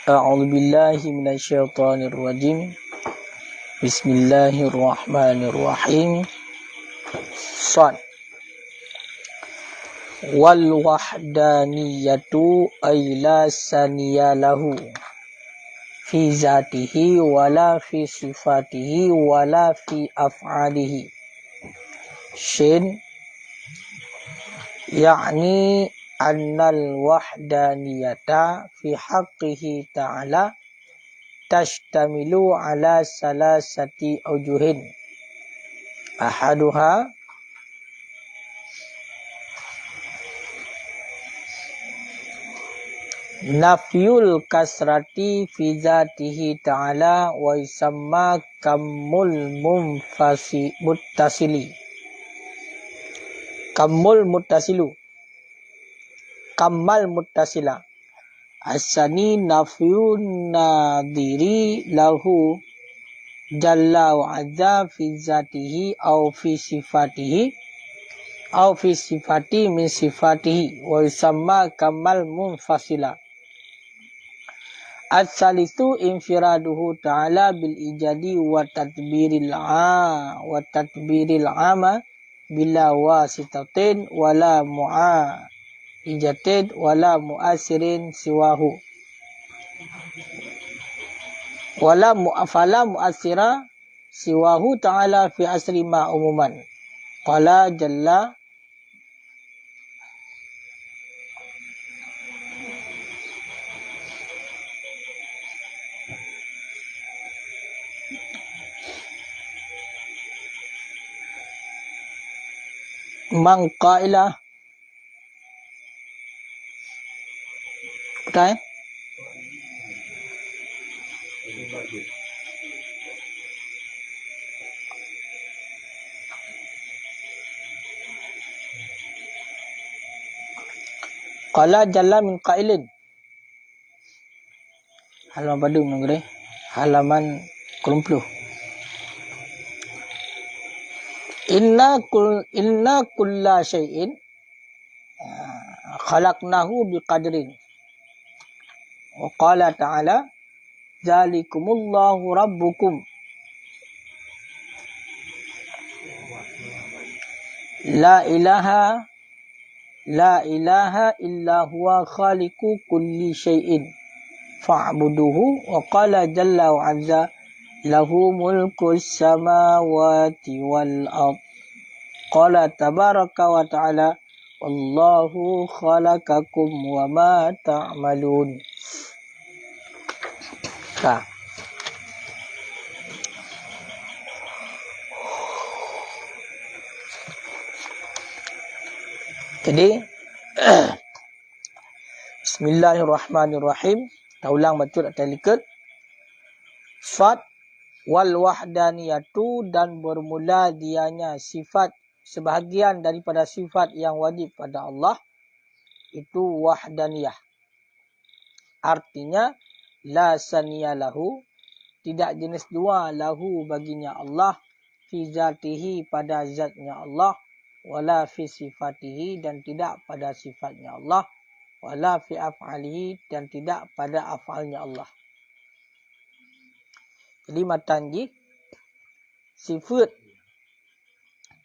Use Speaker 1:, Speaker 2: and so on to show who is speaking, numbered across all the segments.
Speaker 1: A'udzu billahi minasyaitonir rajim. Bismillahirrahmanirrahim. Shad. Wal wahdaniyatu ay la saniya lahu fi zatihi wala fi sifatihi wala fi af'alihi. Shin yakni annal wahdaniyata fi haqqihi ta'ala tashtamilu ala salasati aujuhin. Ahaduha nafyul kasrati fi zatihi ta'ala wa yusamma kamul muttasili. Kamal muttasila. Asani nafyun nadiri lahu jalla wa azza fi zatihi au fi sifatihi au fi sifati min sifatihi wa yusamma kamal munfasila. As-salisu infiraduhu ta'ala bil ijadi wa tadbiril ama bila wasitatin wala ijatin wala muasirin siwahu wala mu'afala muasira siwahu ta'ala fi asri ma umuman. Qala jalla man qailah betul. Qala jalla min qailin. Halaman pada mengenai halaman 20. Inna kulla syai'in khalaqnahu biqadrin. Wa qala ta'ala zalikumullahu rabbukum la ilaha illa huwa khaliqu kulli syai'in fa'buduhu. Wa qala jalla wa azza lahu mulku samawati wal ard. Qala tabaraka wa ta'ala wallahu khalaqakum wa ma ta'malun. Jadi Bismillahirrahmanirrahim. Kita ulang betul atau likat. Sifat wal wahdaniyatu, dan bermula dianya sifat, sebahagian daripada sifat yang wajib pada Allah itu wahdaniyah. Artinya la saniya lahu, tidak jenis dua lahu baginya Allah, fi zatihi pada zatnya Allah, wala fi sifatihi dan tidak pada sifatnya Allah, wala fi af'alihi dan tidak pada af'alnya Allah. Jadi matanji sifat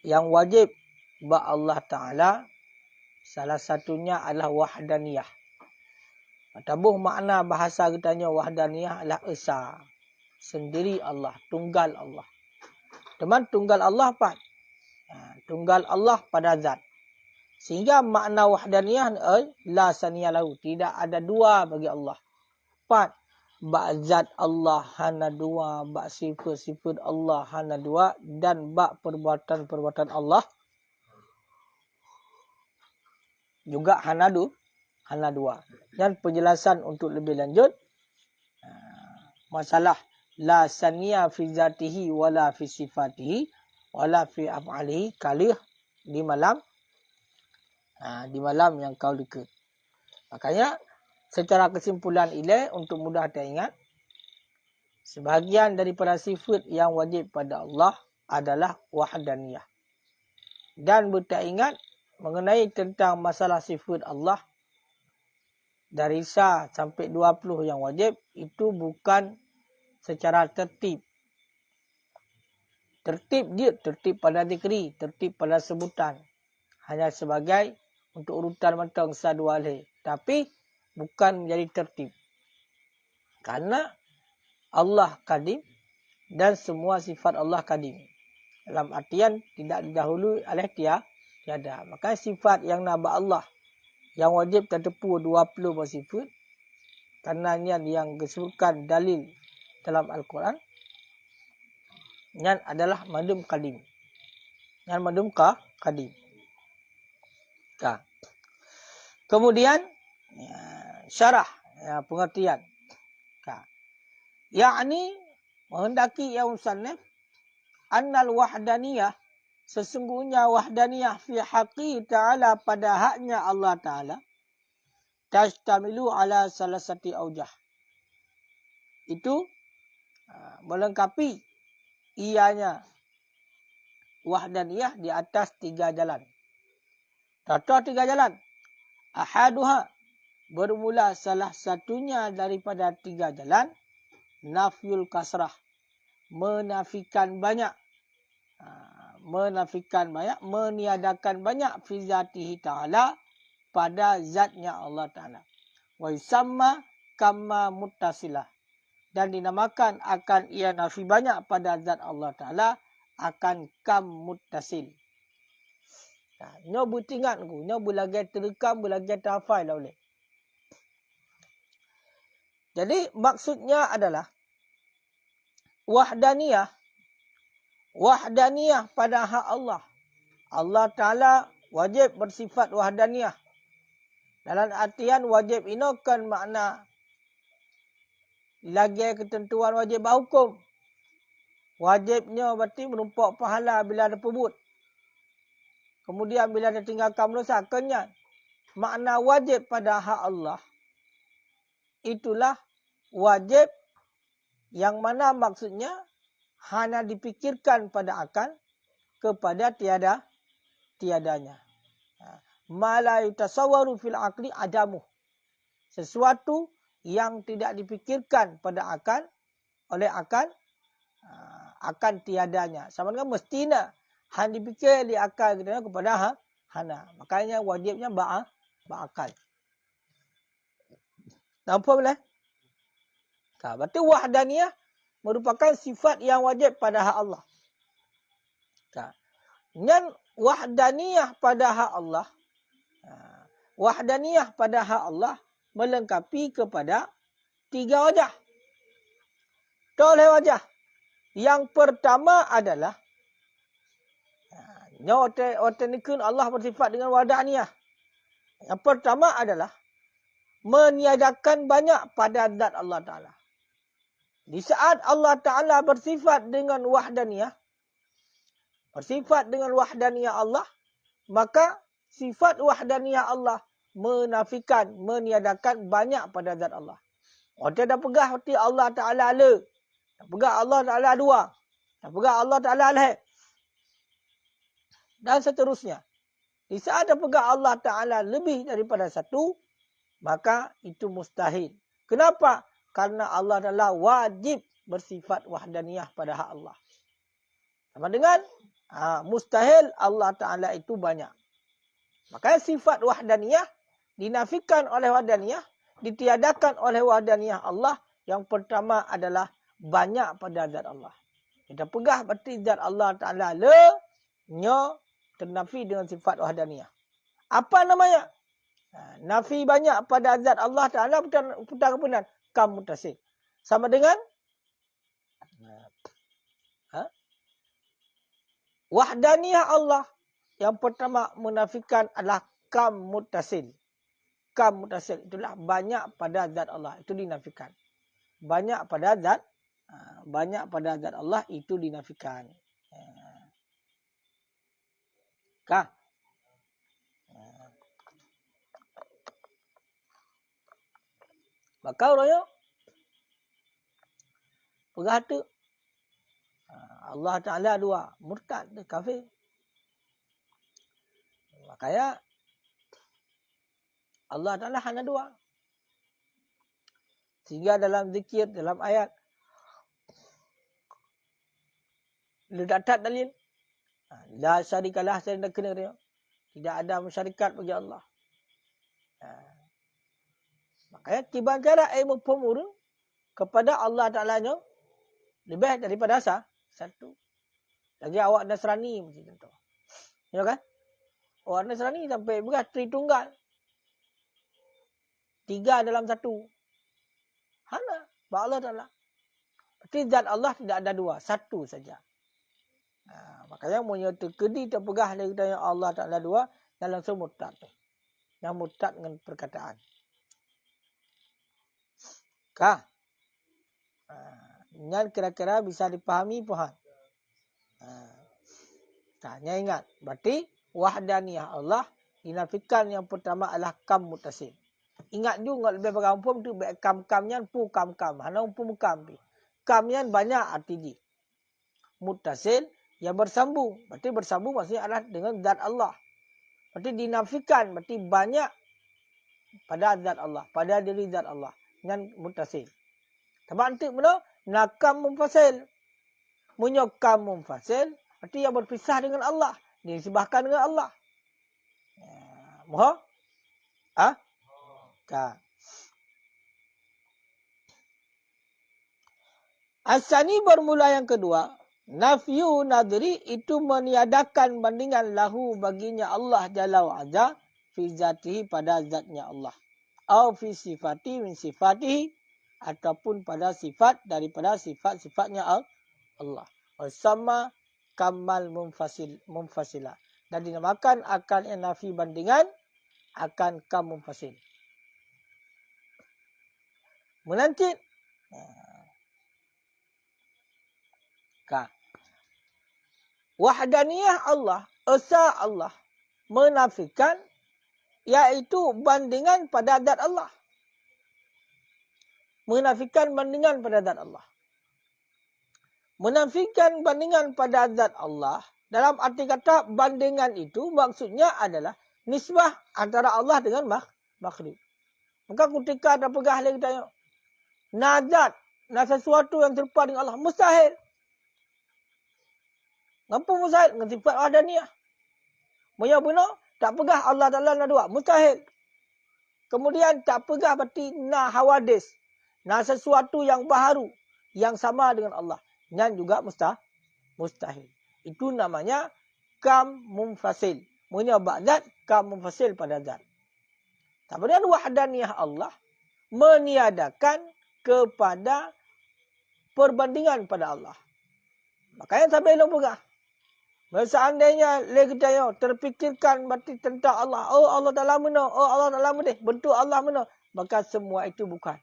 Speaker 1: yang wajib bagi Allah Ta'ala salah satunya adalah wahdaniyah. Tabuh makna bahasa katanya wahdaniyah adalah esa, sendiri Allah, tunggal Allah. Teman, tunggal Allah apa? Tunggal Allah pada zat. Sehingga makna wahdaniyah la saniya lahu, tidak ada dua bagi Allah. Empat, bak zat Allah hana dua, bak sifat-sifat Allah hana dua, dan bak perbuatan-perbuatan Allah juga hana dua. Dan penjelasan untuk lebih lanjut masalah la saniya fi zatihi wala fi sifatihi wala fi af'alihi kali di malam yang kau dekat. Makanya secara kesimpulan ini untuk mudah teringat, sebahagian daripada sifat yang wajib pada Allah adalah wahdaniyah. Dan berteringat mengenai tentang masalah sifat Allah dari sa sampai 20 yang wajib itu bukan secara tertib. Tertib dia, tertib pada dikri, tertib pada sebutan. Hanya sebagai untuk urutan mentang sa dua leh. Tapi bukan menjadi tertib. Karena Allah kadim dan semua sifat Allah kadim. Dalam artian tidak didahului oleh tiada. Maka sifat yang naba Allah yang wajib tertepu 20 bersifat. Karena yang disebutkan dalil dalam Al-Quran. Yang adalah madum kadim. Yang madum kadim. Kemudian syarah pengertian. Yakni menghendaki ya musannif annal wahdaniyah sesungguhnya wahdaniyah fi haqqi ta'ala pada haknya Allah Ta'ala tashtamilu ala salasati aujah. Itu melengkapi ianya wahdaniyah di atas 3 jalan. Contoh 3 jalan. Ahaduha bermula salah satunya daripada 3 jalan nafyul kasrah menafikan banyak meniadakan banyak fi zatihi ta'ala pada zatnya Allah Ta'ala. Wa yusamma kamma muttasilah dan dinamakan akan ia nafi banyak pada zat Allah Ta'ala akan kam muttasil. Nyo butingat ku, nyo bulagai terekam, bulagai terhafal dah boleh. Jadi maksudnya adalah wahdaniyah pada hak Allah. Allah Ta'ala wajib bersifat wahdaniyah. Dalam artian wajib ini kan makna lagi ketentuan wajib berhukum. Wajibnya berarti menumpak pahala bila ada pebut. Kemudian bila ada tinggalkan dosa. Kenyat. Makna wajib pada hak Allah. Itulah wajib yang mana maksudnya hanya dipikirkan pada akal kepada tiadanya. Ma la yutasawwaru fil aqli adamu. Sesuatu yang tidak dipikirkan pada akal oleh akal akan tiadanya. Sama dengan mestinya hanya dipikir di akal kepada hana. Makanya wajibnya berakal. Nampak boleh? Berarti wahdaniyah merupakan sifat yang wajib pada hak Allah. Dan wahdaniyah pada hak Allah. Wahdaniyah pada hak Allah melengkapi kepada 3 wajah. Oleh wajah. Yang pertama adalah otenikun Allah bersifat dengan wahdaniyah. Yang pertama adalah meniadakan banyak pada zat Allah Ta'ala. Di saat Allah Ta'ala bersifat dengan wahdaniyah, bersifat dengan wahdaniyah Allah, maka sifat wahdaniyah Allah menafikan, meniadakan banyak pada zat Allah. Orang dah pegah hati Allah Ta'ala ala. Dah pegah Allah Ta'ala dua. Dah pegah Allah Ta'ala lahir. Dan seterusnya. Di saat dah pegah Allah Ta'ala lebih daripada satu, maka itu mustahil. Kenapa? Karena Allah adalah wajib bersifat wahdaniyah pada hak Allah. Sama dengan mustahil Allah Ta'ala itu banyak. Maka sifat wahdaniyah dinafikan oleh wahdaniyah, ditiadakan oleh wahdaniyah Allah. Yang pertama adalah banyak pada zat Allah. Kita pegah berarti zat Allah Ta'ala le-nya ternafi dengan sifat wahdaniyah. Apa namanya? Nafi banyak pada zat Allah Ta'ala putar kepunan. Kam mutasik. Sama dengan wahdaniyah Allah. Yang pertama menafikan adalah kam muttasil. Kam muttasil itulah banyak pada zat Allah, itu dinafikan. Banyak pada zat Allah itu dinafikan. Kah? Maka orangnya pegah tu Allah Ta'ala dua, murtad, kafir. Makanya Allah Ta'ala hanya dua. Sehingga dalam zikir, dalam ayat, letak dalil. La syarikalah, saya nak kena dia. Tidak ada masyarakat bagi Allah. Makanya tiba-tiba ilmu pemurung kepada Allah Ta'ala-nya lebih daripada satu. Lagi awak Nasrani macam tu. Ya kan? Awak Nasrani sampai beras Tritunggal. 3 dalam 1. Hana, bak Allah Ta'ala. Berarti zat Allah tidak ada 2, 1 saja. Makanya punya terkedi terpegah dari tanya Allah Ta'ala 2 dan langsung murtad. Yang murtad dengan perkataan. Kah? Dengan kira-kira bisa dipahami Tuhan. Tanya ingat. Berarti wahdaniyah Allah dinafikan yang pertama adalah kam mutasil. Ingat juga lebih berampun tu kam-kamnya pu kam-kam. Hana pu kam. Kamnya banyak arti di. Mutasil yang bersambung. Berarti bersambung maksudnya adalah dengan zat Allah. Berarti dinafikan. Berarti banyak pada zat Allah. Pada diri zat Allah. Dengan mutasil. Tapi nanti mana? Nakam mumfasil. Munyokam mumfasil. Berarti yang berpisah dengan Allah. Disebahkan dengan Allah. Mohon? Asani bermula yang kedua. Nafyu nadri itu meniadakan bandingan lahu baginya Allah Jalla wa'ala. Fi zatihi pada zatnya Allah. Au fi sifati min sifatihi, ataupun pada sifat daripada sifat-sifatnya Allah. Sama kamal mumfasila. Dan dinamakan akan nafi bandingan akan kam mumfasil. Menanti wahdaniyah Allah, esa Allah menafikan iaitu bandingan pada zat Allah. Menafikan bandingan pada zat Allah. Menafikan bandingan pada zat Allah, dalam arti kata bandingan itu maksudnya adalah nisbah antara Allah dengan makhluk. Maka ketika ada pegah lagi tanya, nazat, sesuatu yang serupa dengan Allah, mustahil. Ngapa mustahil? Dengan sifat wahdaniyah. Punya benar, tak pegah Allah Ta'ala na 2, mustahil. Kemudian tak pegah berarti na hawadis. Na sesuatu yang baharu, yang sama dengan Allah. Dan juga mustahil. Itu namanya kam mumfasil. Punya ba'zat, kam mumfasil pada zat. Kemudian wahdaniyah Allah meniadakan kepada perbandingan pada Allah. Makanya sampai belum pegah. Seandainya lagi terfikirkan berarti tentang Allah. Oh Allah Ta'ala mana? Oh Allah Ta'ala mana? Bentuk Allah mana? Maka semua itu bukan.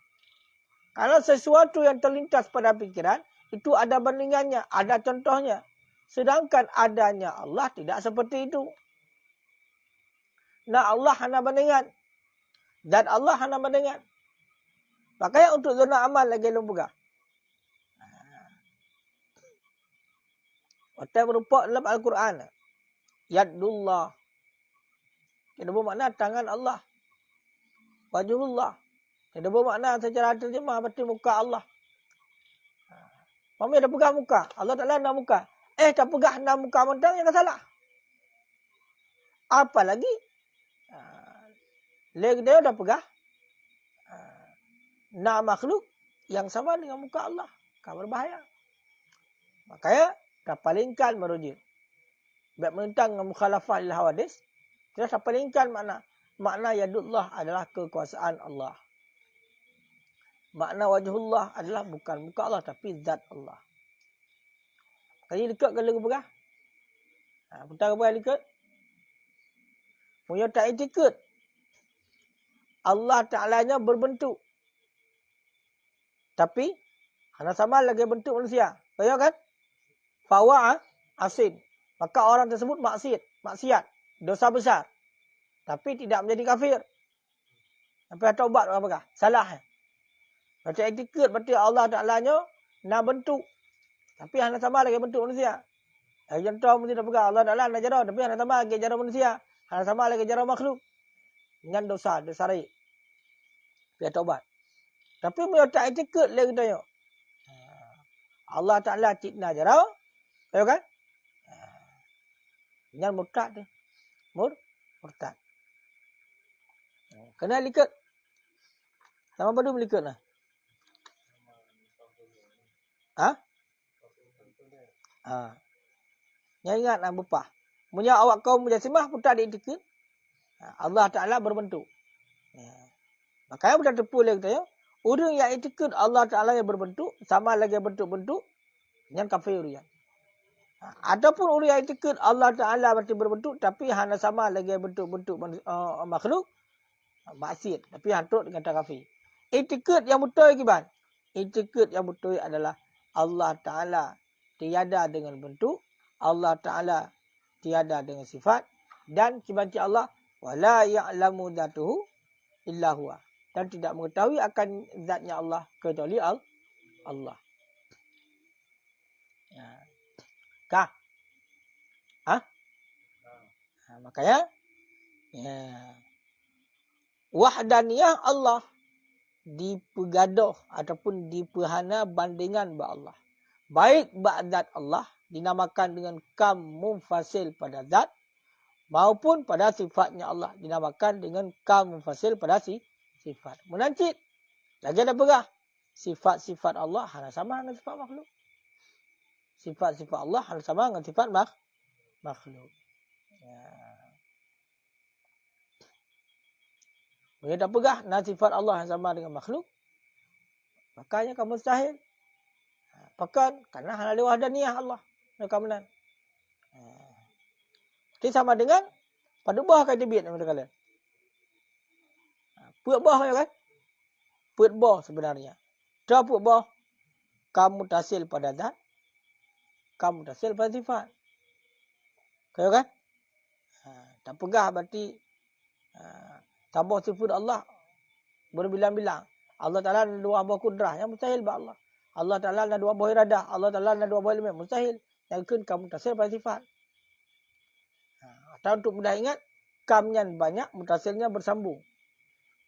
Speaker 1: Karena sesuatu yang terlintas pada fikiran, itu ada bandingannya, ada contohnya. Sedangkan adanya Allah tidak seperti itu. Nah Allah hanya bandingan. Dan Allah hanya bandingan. Makanya untuk zona amal lagi belum pegah. Otak berupa dalam Al-Quran. Yadullah. Tidak bermakna tangan Allah. Wajhullah. Tidak bermakna secara terjemah berarti muka Allah. Mami dah pegang muka. Allah Ta'ala nak muka. Tak pegang nak muka mentang yang salah. Apalagi. Lagi dia dah pegang. Nak makhluk yang sama dengan muka Allah. Kan berbahaya. Makanya. Dah palingkan merujuk. Baik mentang dengan mukhalafah lil hawadis. Kita dah palingkan makna. Makna yadullah adalah kekuasaan Allah. Makna wajhullah adalah bukan muka Allah tapi zat Allah. Kali dekat ke lagu berah? Putar berah dekat. Punya tak etikut. Allah Ta'ala-nya berbentuk. Tapi, hanya sama lagi bentuk manusia. Tahu kan? Fawa asin. Maka orang tersebut maksiat. Dosa besar. Tapi tidak menjadi kafir. Sampai taubat apakah? Salah. Berarti etikut berarti Allah Ta'ala-nya nak bentuk. Tapi hanya sama lagi bentuk manusia. Contoh mesti tak pegang Allah Ta'ala nak jarah. Tapi hanya sama lagi jarah manusia. Hanya sama lagi jarah makhluk. Dengan dosa raih. Biar taubat. Tapi mereka tak etikut lagi tanya. Allah Ta'ala cipna jarau. Tahu kan? Yang murtad tu. Murtad. Kena likut. Sama padu melikut lah. Ha? Yang ingat nak bupah. Punya awak kaum mujassimah pun tak ada etikut. Allah Ta'ala berbentuk. Makanya bukan tepu lagi tanya. Orang yang etikut Allah Ta'ala yang berbentuk. Sama lagi bentuk-bentuk. Yang kafir yang. Ataupun orang yang etikut Allah Ta'ala berarti berbentuk. Tapi hanya sama lagi bentuk-bentuk makhluk. Maksiat. Tapi hantuk dengan kafir. Etikut yang betul kiban. Etikut yang betul adalah Allah Ta'ala tiada dengan bentuk. Allah Ta'ala tiada dengan sifat. Dan kibanci Allah. Wala ya'lamu dhatuhu illa huwa. Dan tidak mengetahui akan zatnya Allah kecuali Allah. Kah? Makanya wahdaniyah Allah dipegadoh ataupun diperhana bandingan ba Allah. Baik ba zat Allah dinamakan dengan kam munfasil pada zat maupun pada sifatnya Allah dinamakan dengan kam munfasil pada sifat. Menancit. Lagi ada berah. Sifat-sifat Allah hanya sama dengan sifat makhluk. Sifat-sifat Allah hanya sama dengan sifat makhluk. Bila tak pegah nak sifat Allah yang sama dengan makhluk, makanya kamu mustahil. Pakan karena hal wahdaniyah Allah. Mereka menang. Ini sama dengan pada buah kata biat yang mereka kalian. Puat buah kan? Puat buah sebenarnya. Tak puat buah. Kamu tasil pada zat. Kamu tasil pada sifat. Kaya kan? Tak pegah berarti tambah sifat Allah berbilang-bilang. Allah Ta'ala ada dua buah kudrah. Yang mustahil ba Allah. Allah Ta'ala ada dua buah iradah. Allah Ta'ala ada dua buah ilmu. Mustahil. Yang kan kamu tasil pada sifat. Atau untuk mudah ingat. Kamnya banyak. Mutasilnya bersambung.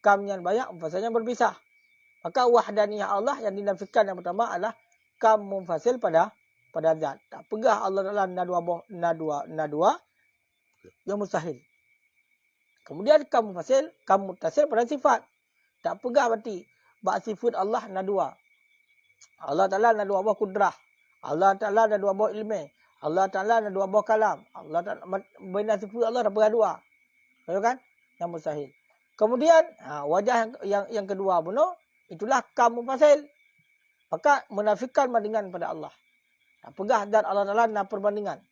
Speaker 1: Kamnya banyak. Mufasilnya berpisah. Maka wahdaniyah Allah yang dinafikan yang pertama adalah kam munfasil pada zat. Tak pegah Allah Ta'ala na dua yang mustahil. Kemudian kamu fasil, kamu mutasil pada sifat. Tak pegah berarti bak sifat Allah na dua. Allah Ta'ala na dua buah kudrah. Allah Ta'ala na dua buah ilmu. Allah Ta'ala na dua buah kalam. Allah Ta'ala bina sifat Allah dah pegah dua. Tahu kan? Yang mustahil. Kemudian wajah yang kedua benar, itulah kamu fasil. Maka menafikan bandingan pada Allah. Tak pegah zat Allah Ta'ala na perbandingan.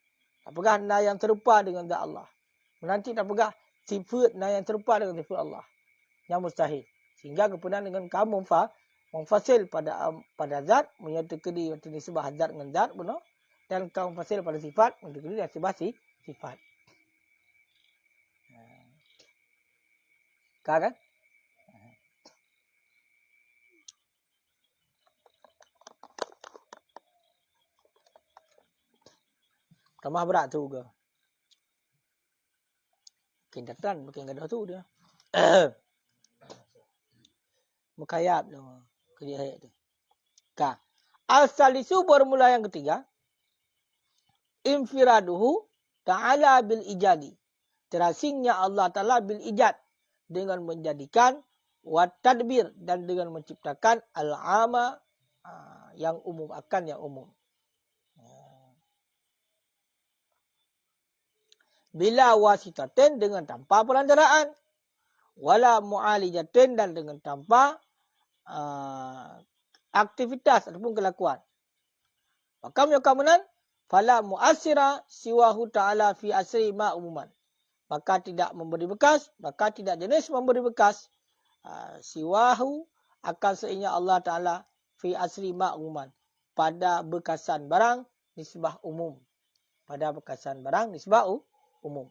Speaker 1: Tak pegah na yang serupa dengan zat Allah. Menanti tak pegah sifat na yang serupa dengan sifat Allah. Yang mustahil. Sehingga kemudian dengan kamu memfasil pada zat, menyatakan nisbah zat dengan zat benar. Dan kamu fasil pada sifat, menyatakan nisbah sifat. Kan? Tambah berat tu ke? Makin datang, makin gaduh tu dia. Mukayab tu. Kerja ayat tu. Al-salisu bermula yang ketiga. Infiraduhu ta'ala bil ijadi. Terasingnya Allah Ta'ala bil ijad. Dengan menjadikan watadbir. Dan dengan menciptakan al-ama yang umum. Akan yang umum. Bila wasitatin dengan tanpa perantaraan. Wala mu'alijatin dan dengan tanpa aktivitas ataupun kelakuan. Maka menyakamunan. Fala mu'asira siwahu ta'ala fi asri ma umuman. Maka tidak memberi bekas. Maka tidak jenis memberi bekas. Siwahu akan seinya Allah Ta'ala fi asri ma umuman. Pada bekasan barang nisbah umum. Pada bekasan barang nisbah umum.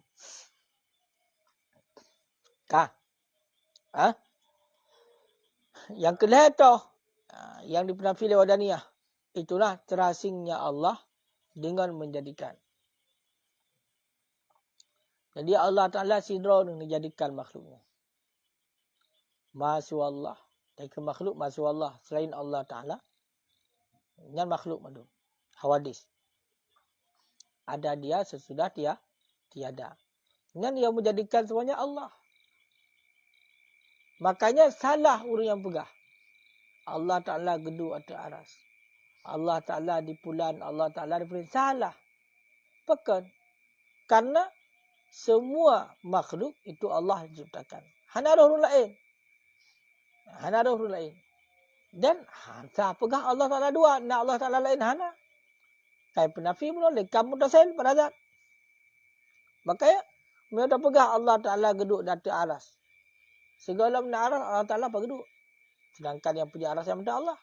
Speaker 1: Yang kedua tu yang dipenafi oleh wadaniyah, itulah terasingnya Allah dengan menjadikan. Jadi Allah Ta'ala sidra dengan menjadikan makhluknya. Masya Allah. dari makhluk masuk Allah selain Allah Ta'ala. Yang makhluk madu. Hawadis. Ada dia sesudah dia tiada. Yang menjadikan semuanya Allah. Makanya salah orang yang pegah. Allah Ta'ala gedung atas aras. Allah Ta'ala di bulan. Allah Ta'ala di bulan. Salah. Pekan. Karena semua makhluk itu Allah ciptakan. Hana ada orang lain. Hana ada orang lain. Dan hana pegah Allah Ta'ala dua. Nak Allah Ta'ala lain hana. Kayak penafi pun oleh. Kamu tasil pada zat. Makanya mereka pegah Allah Ta'ala geduk di atas aras. Segala benda aras Allah Ta'ala apa geduk. Sedangkan yang punya aras yang benda Allah.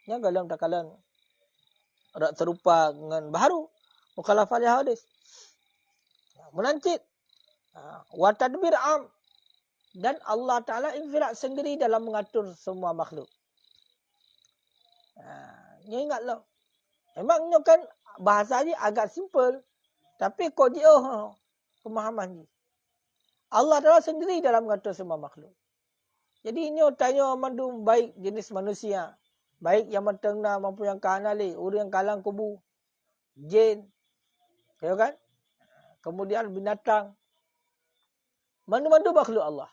Speaker 1: Yang dalam takalan serupa dengan baharu. Mukhalafah li hadis. Menancit. Wa tadbir am. Dan Allah Ta'ala infirat sendiri dalam mengatur semua makhluk. Ni ingatlah. Memangnya kan bahasa ni agak simple. Tapi kau dia pemahaman ni. Allah Ta'ala sendiri dalam mengatur semua makhluk. Jadi ini tanya mandu baik jenis manusia. Baik yang mentengah mampu yang kanali. Orang yang kalang kubu. Jin. Ya kan? Kemudian binatang. Mandu-mandu makhluk Allah.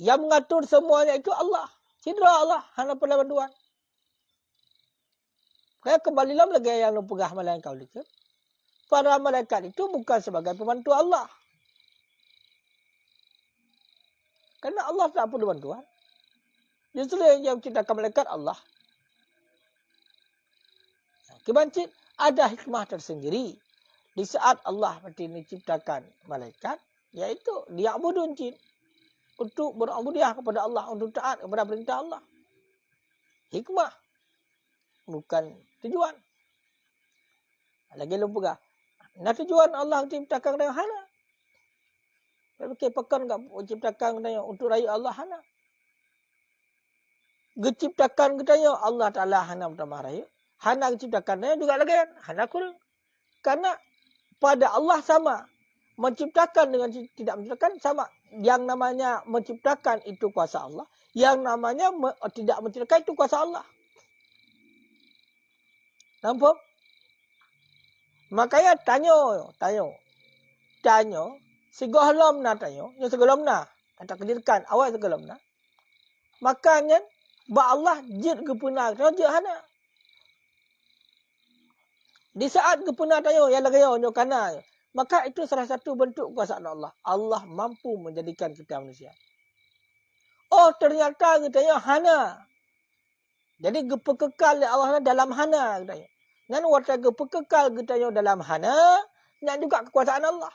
Speaker 1: Yang mengatur semuanya itu Allah. Cedera Allah. Hanya pada bantuan. Kaya kembalilah lagi yang lu pegah malaikat kau itu. Para malaikat itu bukan sebagai pembantu Allah. Karena Allah tak perlu bantuan. Justru yang menciptakan malaikat Allah. Kebancit ada hikmah tersendiri. Di saat Allah menciptakan malaikat. Iaitu di'budun jin. Untuk berabudiah kepada Allah. Untuk taat kepada perintah Allah. Hikmah. Bukan tujuan. Lagi lu pegah. Nah tujuan Allah ciptakan dengan hana. Tapi pekan enggak ciptakan dengan untuk raya Allah hana. Diciptakan katanya Allah Ta'ala hana pertama raya. Hana ciptakan juga lagi hana kurang. Karena pada Allah sama. Menciptakan dengan tidak menciptakan sama. Yang namanya menciptakan itu kuasa Allah. Yang namanya tidak menciptakan itu kuasa Allah. Nampak? Makanya tanya. Segalam na tanya. Yang segalam na. Kata kejirkan. Awal segalam na. Makanya. Ba Allah jid kepuna. Raja hana. Di saat kepuna tanya. Yang lagi yang kana. Maka itu salah satu bentuk kuasaan Allah. Allah mampu menjadikan kita manusia. Oh ternyata katanya hana. Jadi kekal Allah dalam hana katanya. Dan waktu kekal katanya dalam hana, dan juga kekuasaan Allah.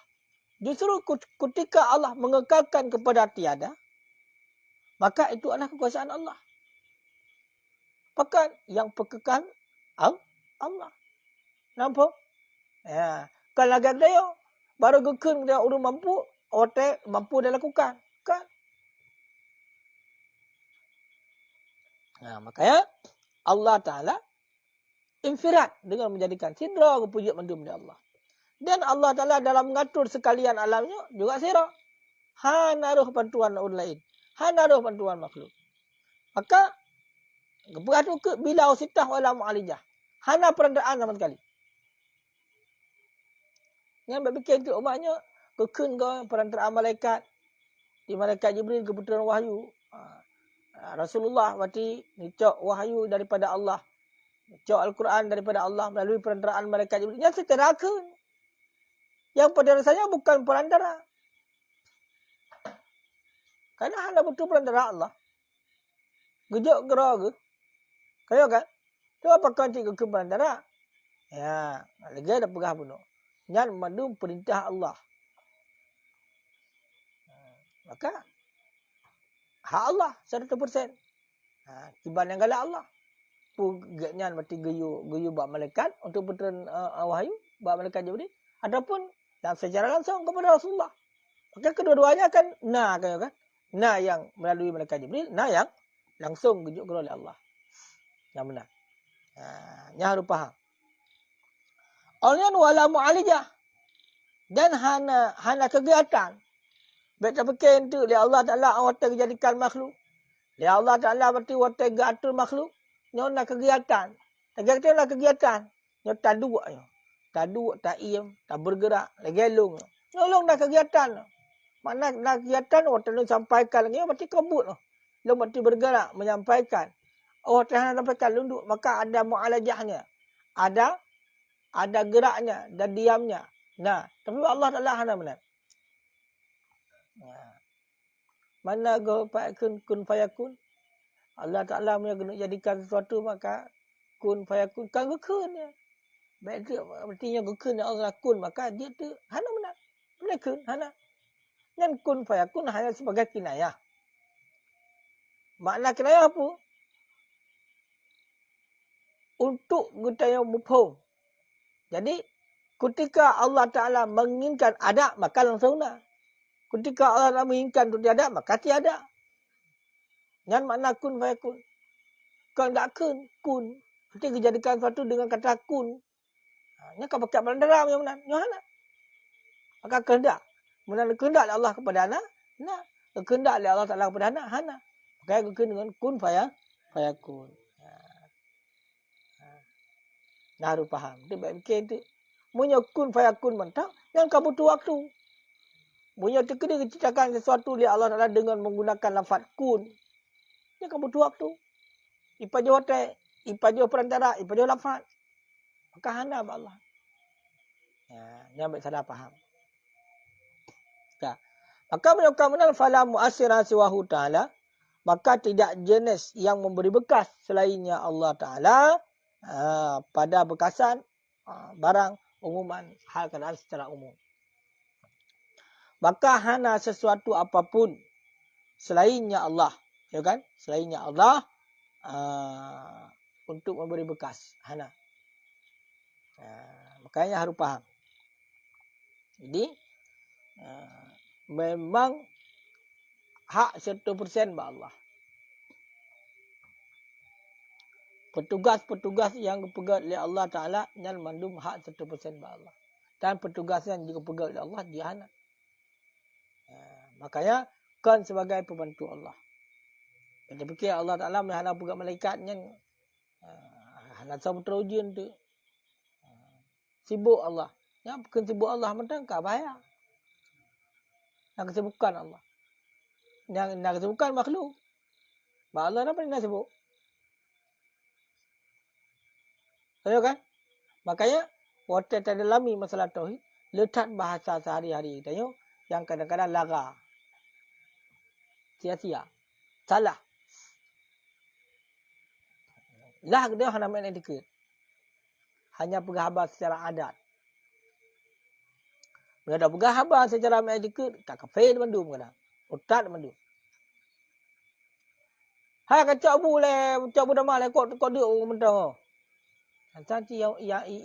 Speaker 1: Justru ketika Allah mengekalkan kepada tiada, maka itu adalah kekuasaan Allah. Bahkan yang pekekal Allah. Nampak? Ya. Kalau agak dia baru gekun dia urus mampu, otak mampu dia lakukan. Kan? Nah, makanya Allah Ta'ala infirat dengan menjadikan sidra kepujian mandu benda Allah. Dan Allah Ta'ala dalam mengatur sekalian alamnya juga sidra. Hana roh bantuan orang lain. Hana roh bantuan makhluk. Maka beratu ke bila usitah wala mu'alijah. Hana perandaan sama sekali. Yang berfikir itu umatnya kekun kau perantaraan malaikat. Di malaikat Jibril kebetulan wahyu. Rasulullah berarti nicok wahyu daripada Allah. Nicok Al-Quran daripada Allah melalui perantaraan malaikat Jibril. Yang secara akun. Yang pada rasanya bukan perantara. Karena hanya betul perantara Allah. Gejok gerah ke? Kaya kan? Itu apa kunci ke perantara? Ya, lagi ada pegah bunuh. Yang madu perintah Allah. Maka hak Allah 100%. Kiban yang galak Allah. Pugaknya berarti geyu bak malaikat untuk betul wahyu bak malaikat Jibril. Adapun yang secara langsung kepada Rasulullah. Maka kedua-duanya kan kan? Na yang melalui malaikat Jibril, na yang langsung gejuk oleh Allah. Yang benar. Yang harus faham. Oleh wala mu'alijah. Dan hana kegiatan. Baik tak fikir itu. Dia Allah Ta'ala wata jadikan makhluk. Dia Allah Ta'ala berarti wata atur makhluk. Nyona kegiatan. Kegiatan lah kegiatan. Nyona tak duduk. Tak duduk, tak iem, tak bergerak. Lagi elong. Nyolong dah kegiatan. Mana nak kegiatan, wata nak sampaikan lagi. Berarti kabut. Lu berarti bergerak, menyampaikan. Oh, Tuhan sampaikan lunduk. Maka ada mu'alajahnya. Ada geraknya dan diamnya. Nah, tapi Allah Ta'ala hana benar. Mana kun fayakun. Allah Ta'ala jadikan sesuatu maka kun fayakun. Kan gekun ya. Baik dia artinya gekun Allah kun. Maka dia tu hana benar. Benar kun, hana. Dan kun fayakun hanya sebagai kinayah. Makna kinayah apa? Untuk kita yang mufhum. Jadi, ketika Allah Ta'ala menginginkan ada, maka langsung ada. Ketika Allah Ta'ala menginginkan untuk tiada, maka tiada. Yang makna kun fayakun. Kalau tak kun. Nanti dijadikan sesuatu dengan kata kun. Ini kan pakai belanda yang mana? Yang mana? Maka kehendak. Mana kehendak Allah kepada anak? Nah. Kehendak Allah Ta'ala kepada anak? Hana. Maka kehendak dengan kun fayakun. Nah, harus faham. Dia baik fikir tu. Punya kun fayakun mentah, yang kamu butuh waktu. Punya terkena ceritakan sesuatu oleh Allah Ta'ala dengan menggunakan lafaz kun. Yang kamu butuh waktu. Ipa jauh hotel, ipa jauh perantara, ipa jauh lafaz. Maka hana Allah. Yang baik salah faham. Maka menyokong menal fala mu'asirah siwahu ta'ala. Maka tidak jenis yang memberi bekas selainnya Allah Ta'ala. Pada bekasan barang umuman hal keadaan secara umum. Maka hana sesuatu apapun selainnya Allah, ya kan? Selainnya Allah untuk memberi bekas, hana. Makanya harus faham. Jadi memang hak 100% bagi Allah. Petugas-petugas yang dipegang oleh Allah Ta'ala yang mandum hak 100% bagi Allah. Dan petugas yang juga dipegang oleh Allah, dia hana. Makanya, kan sebagai pembantu Allah. Kita fikir Allah Ta'ala menghana pegang malaikatnya. Hana sama terujian tu. Sibuk Allah. Yang bukan sibuk Allah, mentangkap bahaya. Yang kesibukan Allah. Yang kesibukan makhluk. Bahawa Allah apa yang sibuk? Tahu kan? Makanya, waktu kita dalami masalah tauhid, letak bahasa sehari-hari kita yang kadang-kadang laga. Sia-sia. Salah. Lah dia hanya main etikет. Hanya penghabar secara adat. Bila ada penghabar secara main etikет, tak kafir mandum kadang. Ustaz mandum. Hai kacau boleh, kacau dah malah kau dia orang mentang. Canci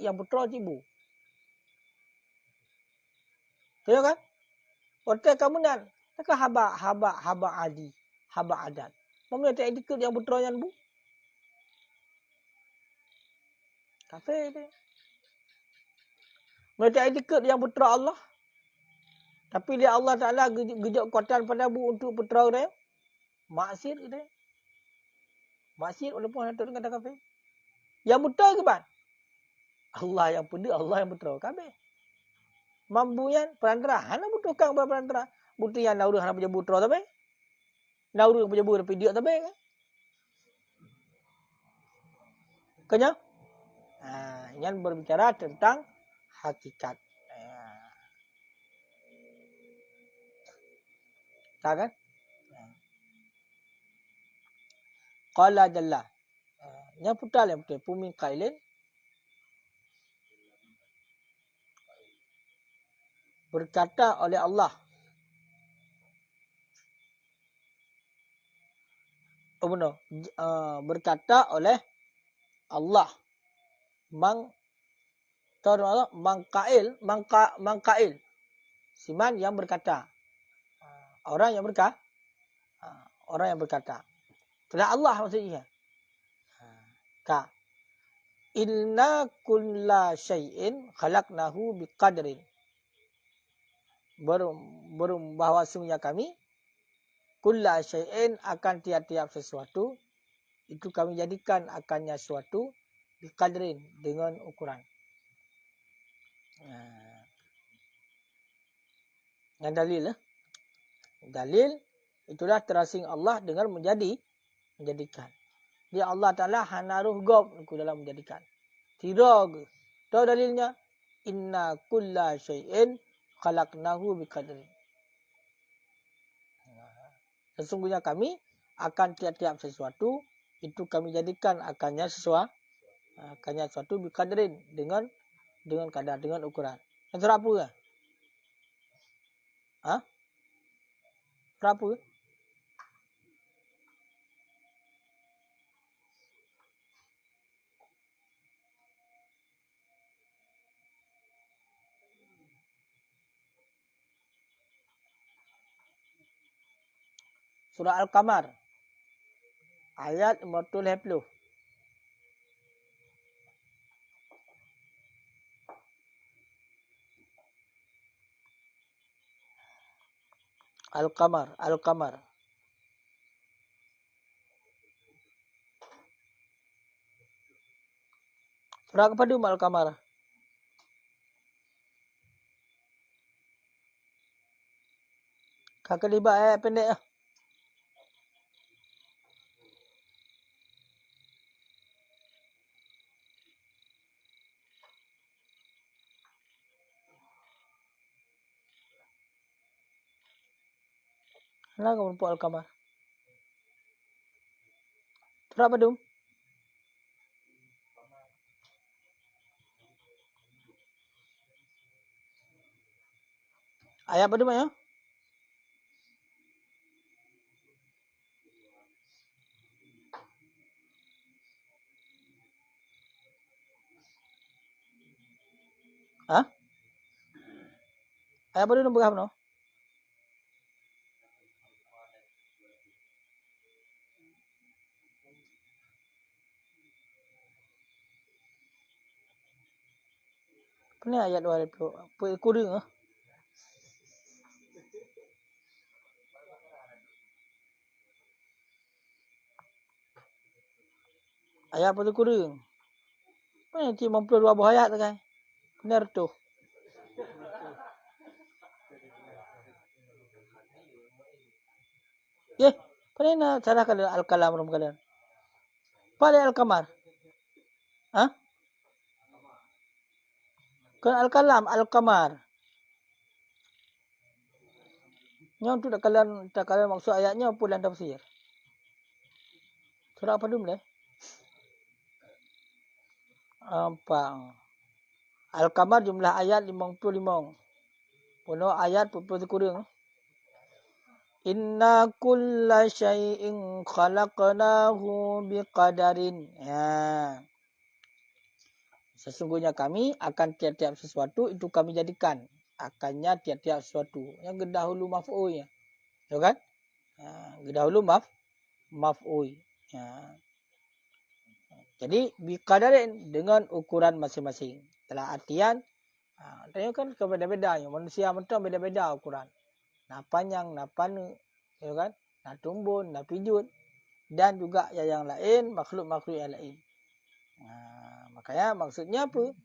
Speaker 1: yang betul cibu. Tahu kan? Hotel kamu nan, tak haba adi, haba adat. Memang tak etikет yang betul yang bu. Kafir dia. Mereka etikет yang betul Allah. Tapi dia Allah Ta'ala gejok kuatan pada bu untuk putra dia. Maksir dia. Maksir walaupun hantar dengan kata kafir. Yang betul ke ban? Allah yang pedih, Allah yang betul. Kafir. Mampu yang perantara. Hana butuhkan perantara. Butuh yang nauru hana punya putra tapi. Nauru punya putra tapi dia tapi kan. Kenya? Yang berbicara tentang hakikat. Tak kan? Qala jalla. Yang putal yang betul. Pumi kailin. Berkata oleh Allah. Oh benar. Berkata oleh Allah. Mangkail. Siman yang berkata. Orang yang berkata. Orang yang berkata. Itulah Allah maksudnya. Inna kulla syai'in khalaqnahu biqadrin. bahawa sungguhnya kami kulla syai'in akan tiap-tiap sesuatu itu kami jadikan akannya suatu biqadrin dengan ukuran. Yang dalil dalil itulah terasing Allah dengan menjadikan. Dia Allah Ta'ala hanaruh gob dalam menjadikan. Tidak. Tahu dalilnya? Inna kulla syai'in khalaqnahu biqadrin. Sesungguhnya kami akan tiap-tiap sesuatu itu kami jadikan akannya suatu biqadrin dengan kadar, dengan ukuran. Yang surah apa ke? Surah apa ke? Surah Al-Qamar. Ayat 40. Al-Qamar. Surah kepada Al-Qamar. Kakak libat ayat pendek lah. Mana kamu nampak Al-Qamar? Surah apa tu? Ayat apa tu, Maya? Ayat apa tu nombor berapa? Apa ni ayat 20? Apa kurang ah? Ayat apa tu kurang? Apa ni cuma 52 buah ayat tu kan? Benar tu. Apa ni nak salah kali Al-Kalam rum kalian? Apa dia Al-Qamar? Kan Al-Kalam, Al-Qamar. Yang tu tak kalian maksud ayatnya apa dalam tafsir? Surah apa dulu boleh? Ampang. Al-Qamar jumlah ayat 55. Penuh ayat pun kurang. Inna kulla syai'in khalaqnahu biqadarin. Ya. Sesungguhnya kami akan tiap-tiap sesuatu itu kami jadikan akannya tiap-tiap sesuatu. Yang gedahulu maf'ul ya. Ya kan? Gedahulu maf'ul. Ya. Jadi biqadarin dengan ukuran masing-masing. Dalam artian tanya kan berbeda-beda ya. Manusia mentang beda-beda ukuran. Nak panjang, nak panu, ya kan? Nak tumbun, nak pijut dan juga yang lain, makhluk-makhluk yang lain. Makanya maksudnya apa?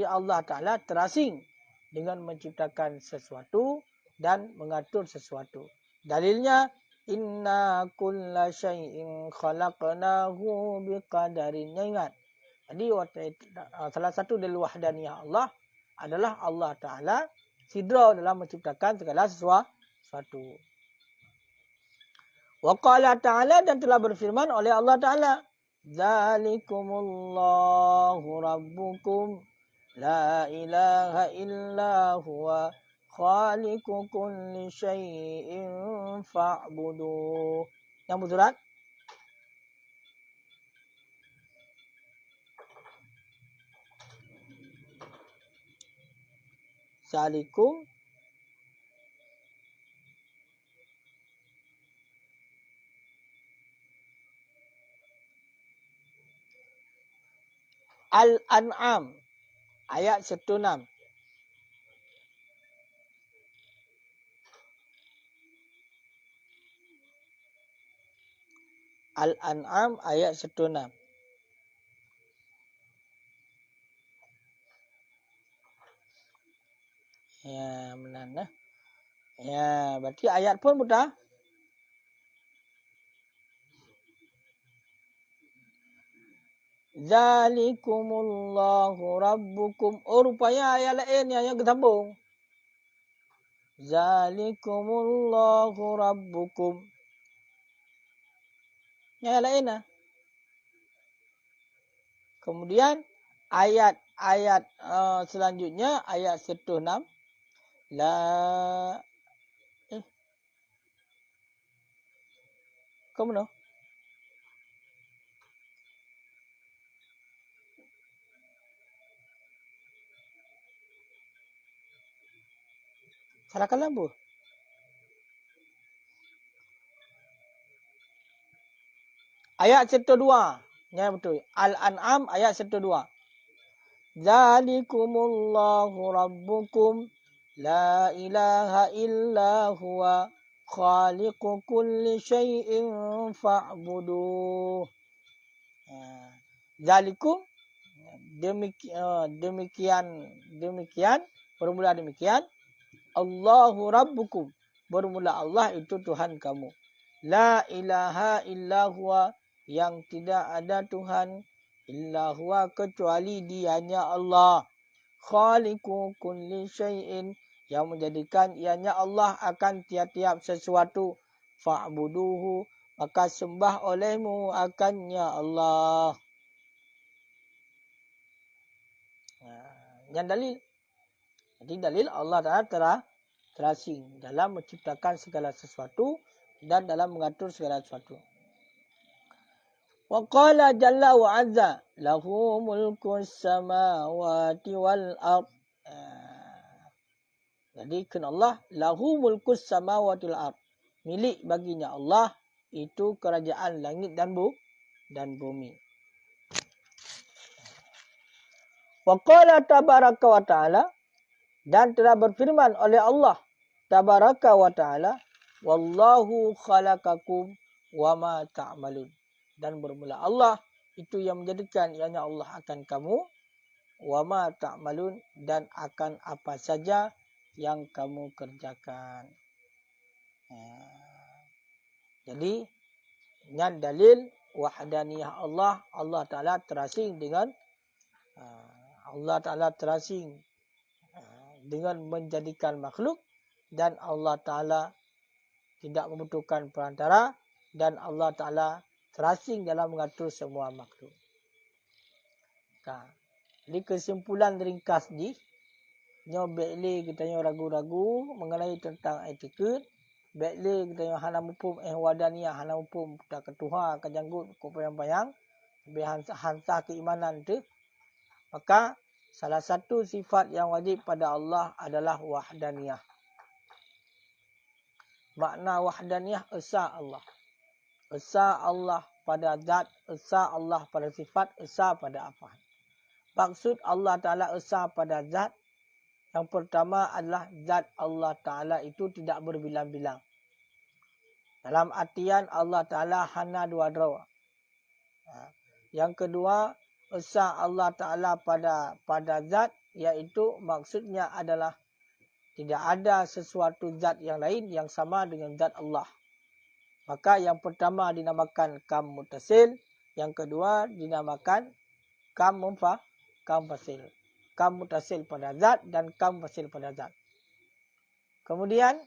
Speaker 1: Allah Ta'ala terasing dengan menciptakan sesuatu dan mengatur sesuatu. Dalilnya inna kulla syai'in khalaqnahu biqadarin. Ingat. Jadi salah satu dari wahdaniyah Allah adalah Allah Ta'ala sidra dalam menciptakan segala sesuatu. Wa qala ta'ala dan telah berfirman oleh Allah Ta'ala. Dzalikumullahu rabbukum la ilaha illa huwa khaliqu kulli syai'in fa'budu. Yang bersurat Dzalikum Al-An'am ayat 16. Al-An'am ayat 106. Ya, benar. Ya, berarti ayat pun mudah. Zalikumullahu rabbukum. Oh, rupanya ayat lain yang kesambung. Zalikumullahu rabbukum. Ayat lain lah. Kemudian ayat selanjutnya ayat 106. La Kamu no? Salahkan lampu. Ayat 102. Ya betul. Al-An'am ayat 102. Zalikumullahu rabbukum la ilaha illa huwa khaliqu kulli syai'in fa'buduh. Zalikum demikian bermula demikian. Allahu rabbukum, bermula Allah itu Tuhan kamu. La ilaha illa huwa, yang tidak ada Tuhan illa huwa kecuali dianya Allah. Khaliqu kulli syai'in, yang menjadikan ianya Allah akan tiap-tiap sesuatu. Fa'buduhu, maka sembah olehmu akannya Allah. Yang dalil. Jadi dalil Allah Ta'ala terasing dalam menciptakan segala sesuatu dan dalam mengatur segala sesuatu. Wa qala jalla wa azza lahu mulkus samawati wal ard. Jadi kan Allah lahu mulkus samawati wal ard. Milik baginya Allah itu kerajaan langit dan bumi. Wa qala tabaraka wa ta'ala, dan telah berfirman oleh Allah tabaraka wa ta'ala, wallahu khalaqakum wa ma ta'malun. Dan bermula Allah itu yang menjadikan ianya Allah akan kamu, wa ma ta'malun, dan akan apa saja yang kamu kerjakan. Jadi dengan dalil wahdaniyah Allah, Allah Ta'ala terasing dengan dengan menjadikan makhluk, dan Allah Ta'ala tidak membutuhkan perantara, dan Allah Ta'ala terasing dalam mengatur semua makhluk. Jadi kesimpulan ringkas ni, bekle kita ragu-ragu mengenai tentang etiket, bekle kita hana mupum wadaniyah, hana mupum tak ketuha kejanggut ko payang-payang, lebih hansa keimanan tu. Maka salah satu sifat yang wajib pada Allah adalah wahdaniyah. Makna wahdaniyah, esa Allah. Esa Allah pada zat, esa Allah pada sifat, esa pada af'al. Maksud Allah Ta'ala esa pada zat, yang pertama adalah zat Allah Ta'ala itu tidak berbilang-bilang. Dalam artian Allah Ta'ala hana dua dua. Yang kedua, esa Allah Ta'ala pada zat, iaitu maksudnya adalah tidak ada sesuatu zat yang lain yang sama dengan zat Allah. Maka yang pertama dinamakan kam mutasil, yang kedua dinamakan kam fasil. Kam mutasil pada zat dan kam fasil pada zat. Kemudian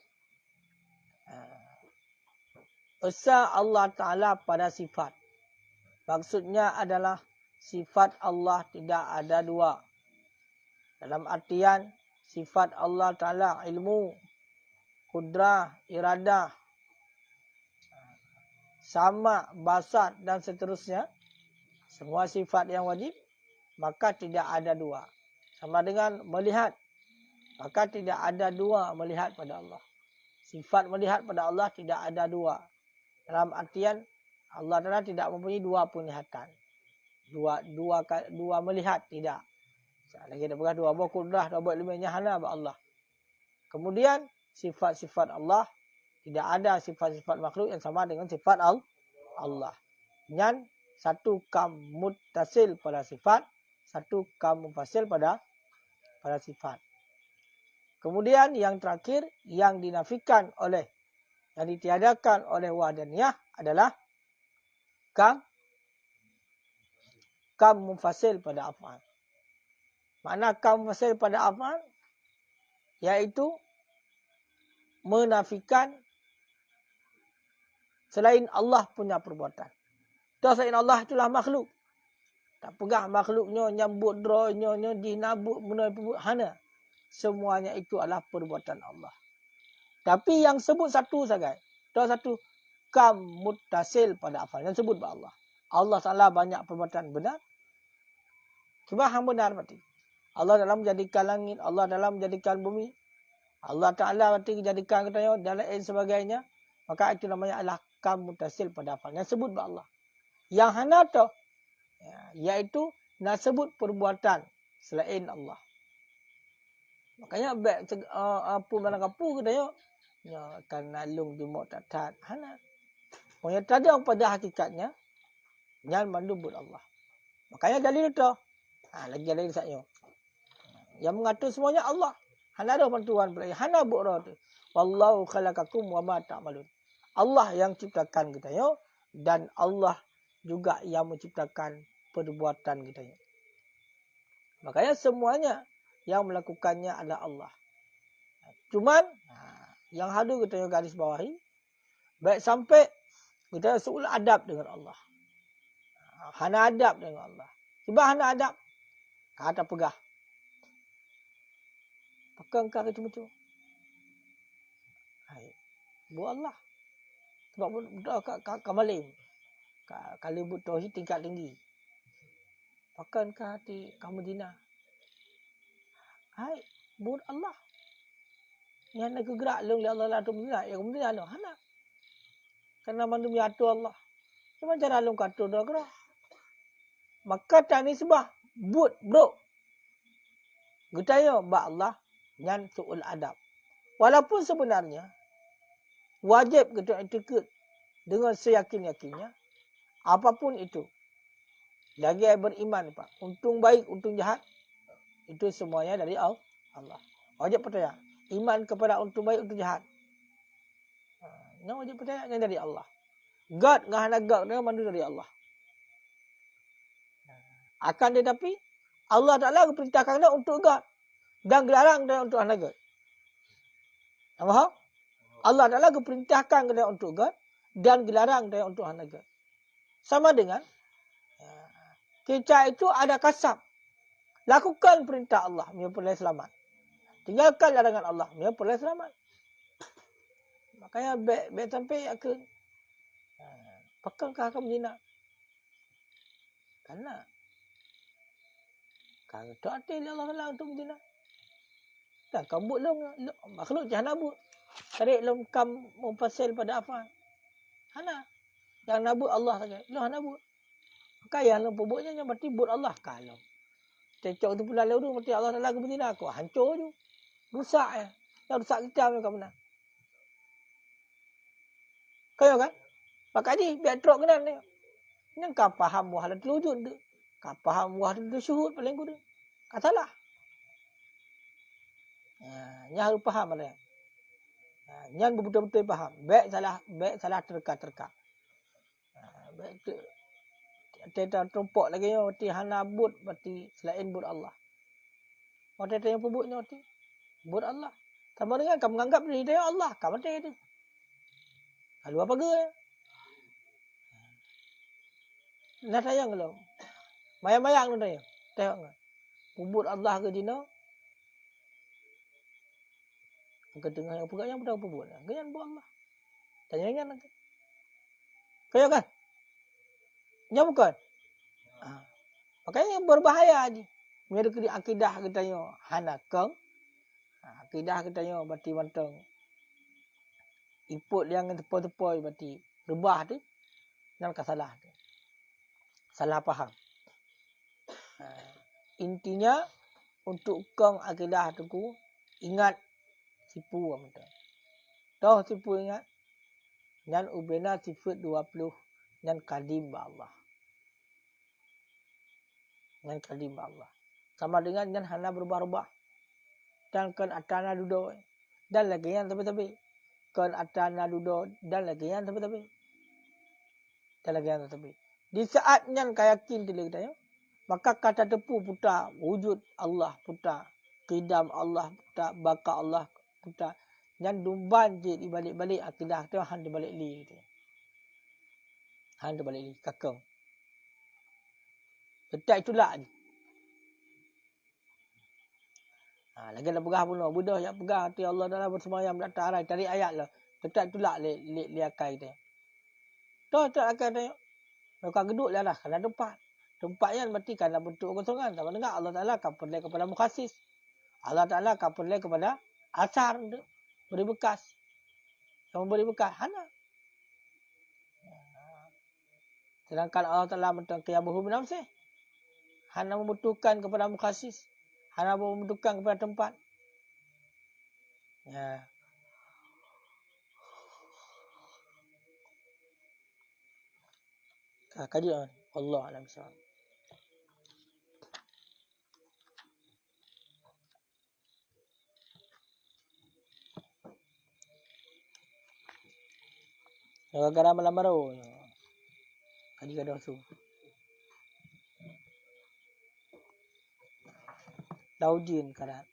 Speaker 1: esa Allah Ta'ala pada sifat. Maksudnya adalah sifat Allah tidak ada dua. Dalam artian sifat Allah Ta'ala ilmu, kudrah, iradah, sama, basat dan seterusnya. Semua sifat yang wajib, maka tidak ada dua. Sama dengan melihat, maka tidak ada dua melihat pada Allah. Sifat melihat pada Allah tidak ada dua. Dalam artian Allah Ta'ala tidak mempunyai dua penglihatan. Dua melihat, tidak. Lagi ada berkata dua buah kudrah, dua buah ilmiahnya hana Allah. Kemudian sifat-sifat Allah, tidak ada sifat-sifat makhluk yang sama dengan sifat Allah. Yang satu kam muttasil pada sifat, satu kam munfasil pada sifat. Kemudian yang terakhir yang dinafikan oleh, yang ditiadakan oleh wahdaniyah adalah kam munfasil pada af'al. Makna kam munfasil pada af'al iaitu menafikan selain Allah punya perbuatan. Dah selain Allah itulah makhluk. Tak pegang makhluknya, nyambut dronya, dinabut, menabut, hana. Semuanya itu adalah perbuatan Allah. Tapi yang sebut satu saja. Dah satu kam muttasil pada afal. Yang sebut pada Allah. Allah Ta'ala banyak perbuatan benar. Sebab hang benar berarti. Allah dalam menjadikan langit, Allah dalam menjadikan bumi. Allah Ta'ala berarti menjadikan katanya dan lain sebagainya. Maka itu namanya adalah kam muttasil pada afal. Yang sebut pada Allah. Yang hana tu, iaitu nak sebut perbuatan selain Allah. Makanya apa mana kapu katanya, kan nalung di mu'tatat hana. Orang tak ada pada hakikatnya yang mandubut Allah. Makanya dalil tu. Lagi dalil saya. Yang mengatur semuanya Allah. Hana ada bantuan pula. Hana bu'ra tu. Wallahu khalaqakum wa ma ta'malun. Allah yang ciptakan kita ya, dan Allah juga yang menciptakan perbuatan kita. Makanya semuanya yang melakukannya adalah Allah. Cuman yang hadu kita garis bawahi, baik sampai kita seolah adab dengan Allah. Hana adab dengan Allah. Sebab hana adab, kata pegah. Pegang kau macam-macam. Buat Allah. Sebab kamalim. Kalau buat tauhid tingkat tinggi. Pakankah hati kamu dina? Hai, buat Allah. Yang nak gerak long Allah la tu dina, ya kamu dina no hana. Karena mandum ya tu Allah. Cuma cara long katu dah gerak. Maka tak ni sebab buat bro. Getayo ba Allah yang suul adab. Walaupun sebenarnya wajib kita etikut dengan seyakin-yakinnya apapun itu. Lagi beriman Pak. Untung baik, untung jahat. Itu semuanya dari Allah. Wajib percaya. Iman kepada untung baik, untung jahat. Yang wajib percaya yang dari Allah. God, ngahana God, dia mandu dari Allah. Akan tetapi, Allah Ta'ala perintahkan dia untuk God. Dan gelarang dia untuk hana God. Faham? Allah Ta'ala perintahkan dia untuk God. Dan gelarang dia untuk hana God. Sama dengan kita itu ada kasab. Lakukan perintah Allah, menyebabkan selamat. Tinggalkan larangan Allah, menyebabkan selamat. Makanya baik sampai ke pekangkah kamu zina. Karena kalau tak ada Allah Ta'ala untuk zina. Dan kamu buat makhluk jangan nabut. Tarik long kam mufasil pada apa? Hana. Yang nabut Allah saja. Lo nabut. Maka yang lo pebuknya yang berarti buat Allah. Kalau cecok tu pula lalu berarti Allah Ta'ala kebetina aku. Hancur tu. Rusak ya. Yang rusak kita mereka benar. Kaya kan? Maka ni biar teruk kenal ni. Yang kau faham wahdatul wujud tu. Kau faham wahdatul syuhud paling kudu. Katalah. Yang harus faham ada. Yang betul-betul faham. Baik salah terka-terka. Baik tu. Kita tumpuk lagi yang berarti hana bud berarti selain bud Allah. Orang yang pebutnya berarti bud Allah. Sama dengan kamu menganggap diri dia Allah. Kamu berarti itu. Lalu apa ke? Nak tayang kalau. Mayang-mayang tu tayang. Tengok kan. Pebut Allah ke dina. Ke tengah yang pegang yang pada pebut. Kenyan buat Allah. Tanya-tanya nanti. Kaya kan? Ya bukan? Makanya berbahaya ni. Mereka akidah katanya hanakang. Akidah katanya berarti mantang. Iput yang tepoi-tepoi berarti rebah tu. Nampak salah tu. Salah faham. Intinya untuk kong akidah tu ingat sipu apa tu. Tahu sipu ingat? Dan ubena sifat 20 Ngan kadim ba Allah. Ngan kadim ba Allah. Sama dengan ngan hana berubah-ubah. Dan kan atana duduk. Dan lagi yang tapi-tapi. Kan atana duduk. Dan lagi yang tapi-tapi. Dan lagi yang tapi. Di saat ngan kayakin dulu kita ya. Maka kata tepu putar. Wujud Allah putar. Qidam Allah putar. Baka Allah putar. Ngan dumban je di balik-balik akidah tu. Han di balik li. Han di balik li. Kakang. Ketak itulah je. Lagi nak pegah pun. Buddha yang pegah hati Allah dalam bersemayam di atas arai. Cari ayat lah. Ketak itulah li akai dia. Tuh tak akai dia. Mereka geduk lah lah. Kerana tempat. Tempat yang berarti kerana bentuk kekosongan. Sama dengar Allah Ta'ala akan perlai kepada mukhasis. Allah Ta'ala akan perlai kepada asar. Beri bekas. Yang memberi bekas. Hana. Sedangkan Allah Ta'ala mentang qiyamuhu binafsih. Hana membutuhkan kepada mukhasis. Hana membutuhkan kepada tempat. Ya. Kajian. Allah Alam Syawab. Gara-gara malam baru. Kali kada su. Taujin karat.